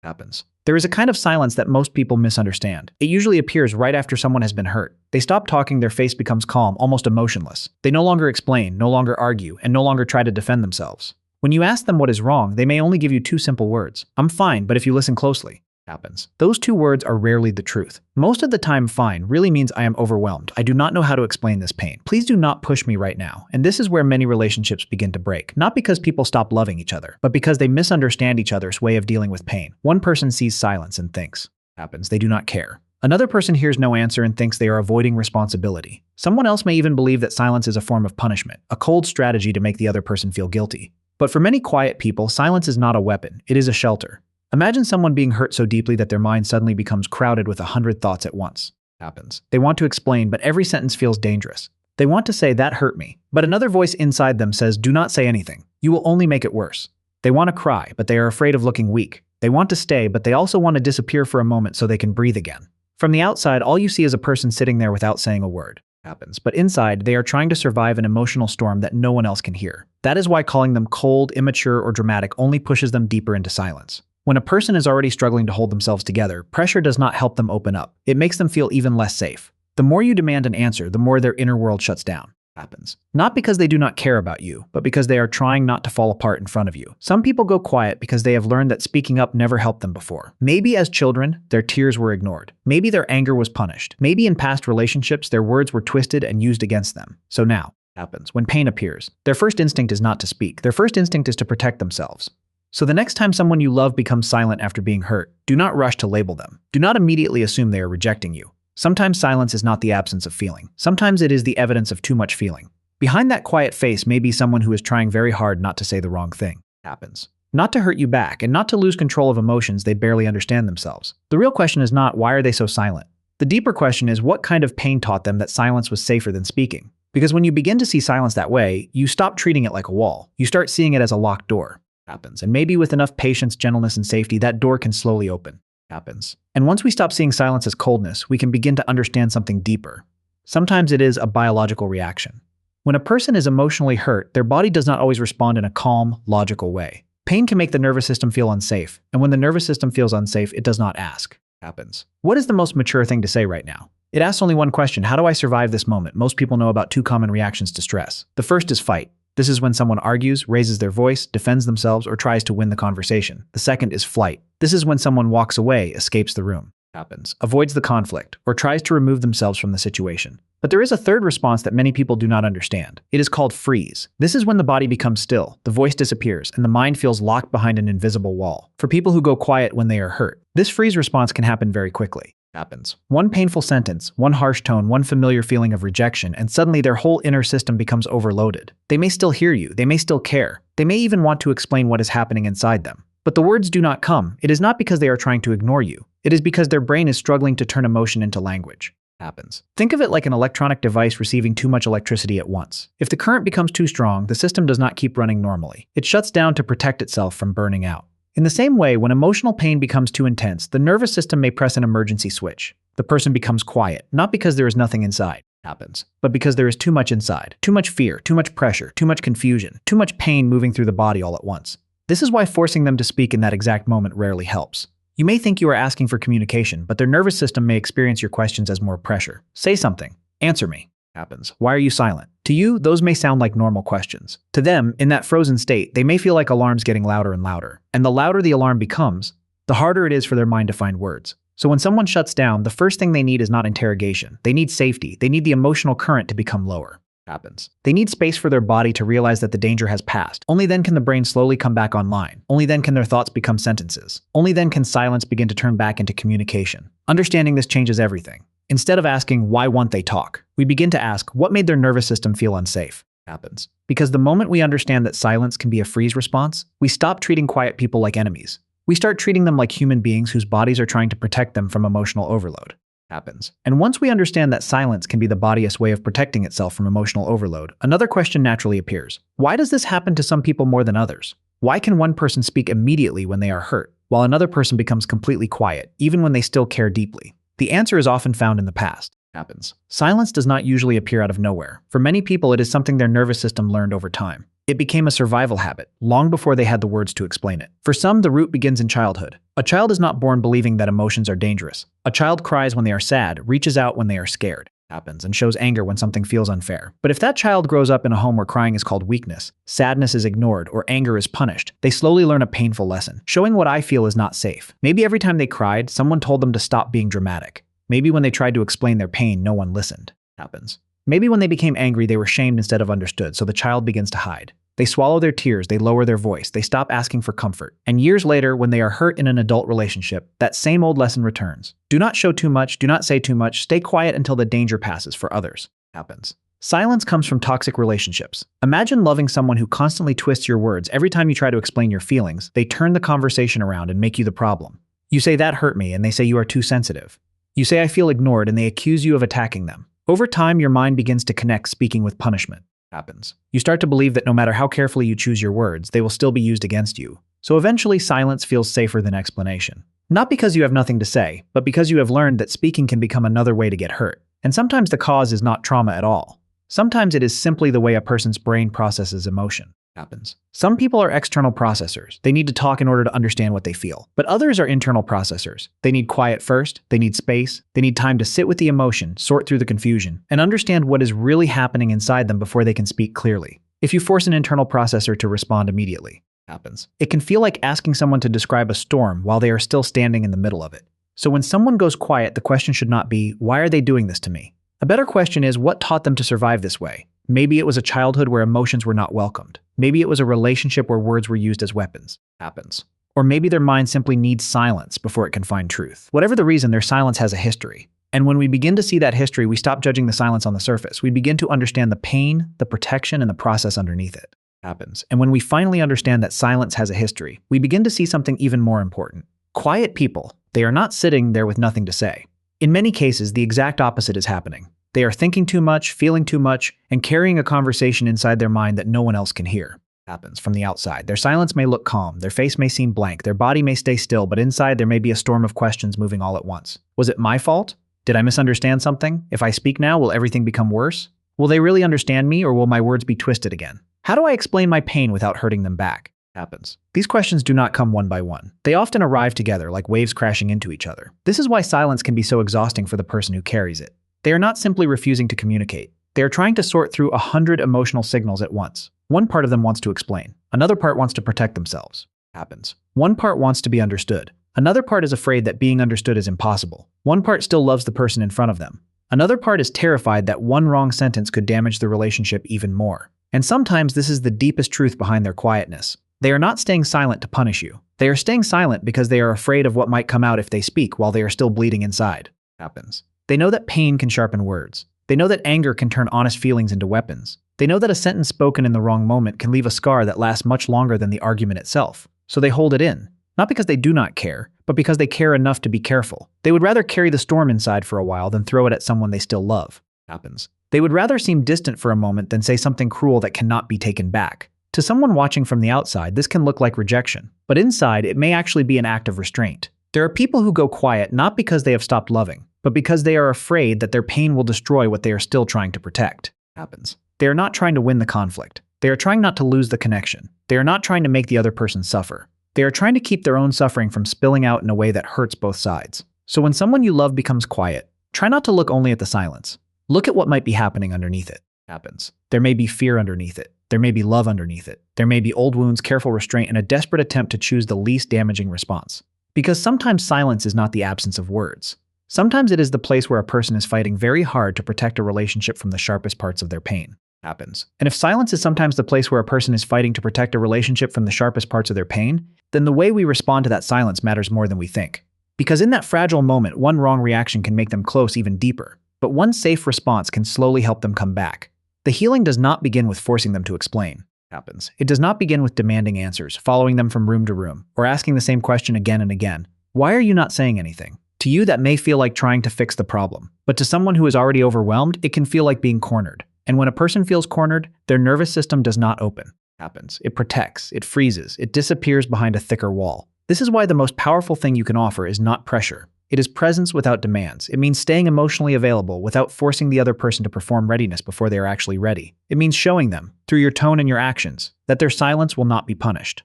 Happens. There is a kind of silence that most people misunderstand. It usually appears right after someone has been hurt. They stop talking, their face becomes calm, almost emotionless. They no longer explain, no longer argue, and no longer try to defend themselves. When you ask them what is wrong, they may only give you two simple words. I'm fine, but if you listen closely. Happens. Those two words are rarely the truth. Most of the time, fine really means I am overwhelmed. I do not know how to explain this pain. Please do not push me right now. And this is where many relationships begin to break. Not because people stop loving each other, but because they misunderstand each other's way of dealing with pain. One person sees silence and thinks, happens, they do not care. Another person hears no answer and thinks they are avoiding responsibility. Someone else may even believe that silence is a form of punishment, a cold strategy to make the other person feel guilty. But for many quiet people, silence is not a weapon, it is a shelter. Imagine someone being hurt so deeply that their mind suddenly becomes crowded with 100 thoughts at once. Happens. They want to explain, but every sentence feels dangerous. They want to say, that hurt me. But another voice inside them says, do not say anything. You will only make it worse. They want to cry, but they are afraid of looking weak. They want to stay, but they also want to disappear for a moment so they can breathe again. From the outside, all you see is a person sitting there without saying a word. Happens. But inside, they are trying to survive an emotional storm that no one else can hear. That is why calling them cold, immature, or dramatic only pushes them deeper into silence. When a person is already struggling to hold themselves together, pressure does not help them open up. It makes them feel even less safe. The more you demand an answer, the more their inner world shuts down. Happens. Not because they do not care about you, but because they are trying not to fall apart in front of you. Some people go quiet because they have learned that speaking up never helped them before. Maybe as children, their tears were ignored. Maybe their anger was punished. Maybe in past relationships, their words were twisted and used against them. So now, happens. When pain appears, their first instinct is not to speak. Their first instinct is to protect themselves. So the next time someone you love becomes silent after being hurt, do not rush to label them. Do not immediately assume they are rejecting you. Sometimes silence is not the absence of feeling. Sometimes it is the evidence of too much feeling. Behind that quiet face may be someone who is trying very hard not to say the wrong thing. Happens. Not to hurt you back, and not to lose control of emotions they barely understand themselves. The real question is not, why are they so silent? The deeper question is, what kind of pain taught them that silence was safer than speaking? Because when you begin to see silence that way, you stop treating it like a wall. You start seeing it as a locked door. Happens. And maybe with enough patience, gentleness, and safety, that door can slowly open. Happens. And once we stop seeing silence as coldness, we can begin to understand something deeper. Sometimes it is a biological reaction. When a person is emotionally hurt, their body does not always respond in a calm, logical way. Pain can make the nervous system feel unsafe, and when the nervous system feels unsafe, it does not ask. Happens. What is the most mature thing to say right now? It asks only one question: how do I survive this moment? Most people know about two common reactions to stress. The first is fight. This is when someone argues, raises their voice, defends themselves, or tries to win the conversation. The second is flight. This is when someone walks away, escapes the room. Happens. Avoids the conflict, or tries to remove themselves from the situation. But there is a third response that many people do not understand. It is called freeze. This is when the body becomes still, the voice disappears, and the mind feels locked behind an invisible wall. For people who go quiet when they are hurt, this freeze response can happen very quickly. Happens. One painful sentence, one harsh tone, one familiar feeling of rejection, and suddenly their whole inner system becomes overloaded. They may still hear you, they may still care, they may even want to explain what is happening inside them. But the words do not come. It is not because they are trying to ignore you. It is because their brain is struggling to turn emotion into language. Happens. Think of it like an electronic device receiving too much electricity at once. If the current becomes too strong, the system does not keep running normally. It shuts down to protect itself from burning out. In the same way, when emotional pain becomes too intense, the nervous system may press an emergency switch. The person becomes quiet, not because there is nothing inside. Happens. But because there is too much inside. Too much fear, too much pressure, too much confusion, too much pain moving through the body all at once. This is why forcing them to speak in that exact moment rarely helps. You may think you are asking for communication, but their nervous system may experience your questions as more pressure. Say something. Answer me. Happens. Why are you silent? To you, those may sound like normal questions. To them, in that frozen state, they may feel like alarms getting louder and louder. And the louder the alarm becomes, the harder it is for their mind to find words. So when someone shuts down, the first thing they need is not interrogation. They need safety. They need the emotional current to become lower. Happens. They need space for their body to realize that the danger has passed. Only then can the brain slowly come back online. Only then can their thoughts become sentences. Only then can silence begin to turn back into communication. Understanding this changes everything. Instead of asking, why won't they talk? We begin to ask, what made their nervous system feel unsafe? Happens. Because the moment we understand that silence can be a freeze response, we stop treating quiet people like enemies. We start treating them like human beings whose bodies are trying to protect them from emotional overload. Happens. And once we understand that silence can be the body's way of protecting itself from emotional overload, another question naturally appears. Why does this happen to some people more than others? Why can one person speak immediately when they are hurt, while another person becomes completely quiet, even when they still care deeply? The answer is often found in the past. Happens. Silence does not usually appear out of nowhere. For many people, it is something their nervous system learned over time. It became a survival habit, long before they had the words to explain it. For some, the root begins in childhood. A child is not born believing that emotions are dangerous. A child cries when they are sad, reaches out when they are scared, happens, and shows anger when something feels unfair. But if that child grows up in a home where crying is called weakness, sadness is ignored, or anger is punished, they slowly learn a painful lesson. Showing what I feel is not safe. Maybe every time they cried, someone told them to stop being dramatic. Maybe when they tried to explain their pain, no one listened. Happens. Maybe when they became angry, they were shamed instead of understood, so the child begins to hide. They swallow their tears, they lower their voice, they stop asking for comfort. And years later, when they are hurt in an adult relationship, that same old lesson returns. Do not show too much, do not say too much, stay quiet until the danger passes for others. Happens. Silence comes from toxic relationships. Imagine loving someone who constantly twists your words. Every time you try to explain your feelings, they turn the conversation around and make you the problem. You say that hurt me, and they say you are too sensitive. You say I feel ignored, and they accuse you of attacking them. Over time, your mind begins to connect speaking with punishment. Happens. You start to believe that no matter how carefully you choose your words, they will still be used against you. So eventually, silence feels safer than explanation. Not because you have nothing to say, but because you have learned that speaking can become another way to get hurt. And sometimes the cause is not trauma at all. Sometimes it is simply the way a person's brain processes emotion. Happens. Some people are external processors. They need to talk in order to understand what they feel. But others are internal processors. They need quiet first, they need space, they need time to sit with the emotion, sort through the confusion, and understand what is really happening inside them before they can speak clearly. If you force an internal processor to respond immediately, happens. It can feel like asking someone to describe a storm while they are still standing in the middle of it. So when someone goes quiet, the question should not be, why are they doing this to me? A better question is, what taught them to survive this way? Maybe it was a childhood where emotions were not welcomed. Maybe it was a relationship where words were used as weapons. Happens. Or maybe their mind simply needs silence before it can find truth. Whatever the reason, their silence has a history. And when we begin to see that history, we stop judging the silence on the surface. We begin to understand the pain, the protection, and the process underneath it. Happens. And when we finally understand that silence has a history, we begin to see something even more important. Quiet people, they are not sitting there with nothing to say. In many cases, the exact opposite is happening. They are thinking too much, feeling too much, and carrying a conversation inside their mind that no one else can hear. Happens from the outside. Their silence may look calm, their face may seem blank, their body may stay still, but inside there may be a storm of questions moving all at once. Was it my fault? Did I misunderstand something? If I speak now, will everything become worse? Will they really understand me, or will my words be twisted again? How do I explain my pain without hurting them back? Happens. These questions do not come one by one. They often arrive together like waves crashing into each other. This is why silence can be so exhausting for the person who carries it. They are not simply refusing to communicate. They are trying to sort through 100 emotional signals at once. One part of them wants to explain. Another part wants to protect themselves. Happens. One part wants to be understood. Another part is afraid that being understood is impossible. One part still loves the person in front of them. Another part is terrified that one wrong sentence could damage the relationship even more. And sometimes this is the deepest truth behind their quietness. They are not staying silent to punish you. They are staying silent because they are afraid of what might come out if they speak while they are still bleeding inside. Happens. They know that pain can sharpen words. They know that anger can turn honest feelings into weapons. They know that a sentence spoken in the wrong moment can leave a scar that lasts much longer than the argument itself. So they hold it in, not because they do not care, but because they care enough to be careful. They would rather carry the storm inside for a while than throw it at someone they still love. Happens. They would rather seem distant for a moment than say something cruel that cannot be taken back. To someone watching from the outside, this can look like rejection, but inside it may actually be an act of restraint. There are people who go quiet not because they have stopped loving, but because they are afraid that their pain will destroy what they are still trying to protect. Happens. They are not trying to win the conflict. They are trying not to lose the connection. They are not trying to make the other person suffer. They are trying to keep their own suffering from spilling out in a way that hurts both sides. So when someone you love becomes quiet, try not to look only at the silence. Look at what might be happening underneath it. Happens. There may be fear underneath it. There may be love underneath it. There may be old wounds, careful restraint, and a desperate attempt to choose the least damaging response. Because sometimes silence is not the absence of words. Sometimes it is the place where a person is fighting very hard to protect a relationship from the sharpest parts of their pain. Happens. And if silence is sometimes the place where a person is fighting to protect a relationship from the sharpest parts of their pain, then the way we respond to that silence matters more than we think. Because in that fragile moment, one wrong reaction can make them close even deeper, but one safe response can slowly help them come back. The healing does not begin with forcing them to explain. Happens. It does not begin with demanding answers, following them from room to room, or asking the same question again and again. Why are you not saying anything? To you, that may feel like trying to fix the problem, but to someone who is already overwhelmed, it can feel like being cornered. And when a person feels cornered, their nervous system does not open. Happens. It protects, it freezes, it disappears behind a thicker wall. This is why the most powerful thing you can offer is not pressure. It is presence without demands. It means staying emotionally available without forcing the other person to perform readiness before they are actually ready. It means showing them, through your tone and your actions, that their silence will not be punished.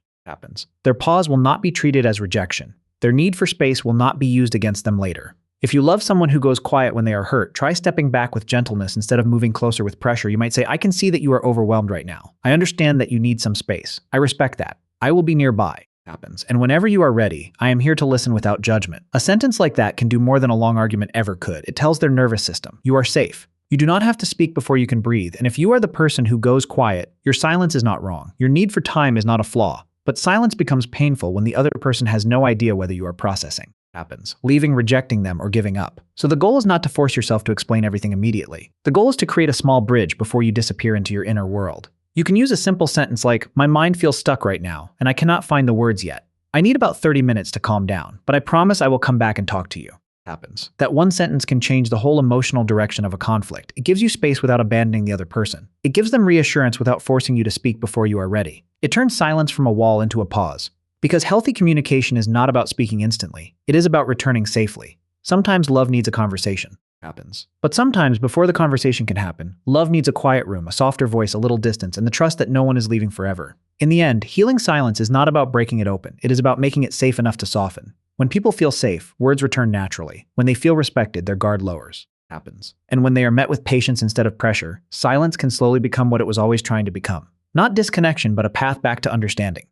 Their pause will not be treated as rejection. Their need for space will not be used against them later. If you love someone who goes quiet when they are hurt, try stepping back with gentleness instead of moving closer with pressure. You might say, I can see that you are overwhelmed right now. I understand that you need some space. I respect that. I will be nearby. And whenever you are ready, I am here to listen without judgment. A sentence like that can do more than a long argument ever could. It tells their nervous system, you are safe. You do not have to speak before you can breathe. And if you are the person who goes quiet, your silence is not wrong. Your need for time is not a flaw. But silence becomes painful when the other person has no idea whether you are processing. Leaving, rejecting them, or giving up. So the goal is not to force yourself to explain everything immediately. The goal is to create a small bridge before you disappear into your inner world. You can use a simple sentence like, my mind feels stuck right now, and I cannot find the words yet. I need about 30 minutes to calm down, but I promise I will come back and talk to you. That one sentence can change the whole emotional direction of a conflict. It gives you space without abandoning the other person. It gives them reassurance without forcing you to speak before you are ready. It turns silence from a wall into a pause. Because healthy communication is not about speaking instantly. It is about returning safely. Sometimes love needs a conversation. But sometimes, before the conversation can happen, love needs a quiet room, a softer voice, a little distance, and the trust that no one is leaving forever. In the end, healing silence is not about breaking it open. It is about making it safe enough to soften. When people feel safe, words return naturally. When they feel respected, their guard lowers. And when they are met with patience instead of pressure, silence can slowly become what it was always trying to become. Not disconnection, but a path back to understanding.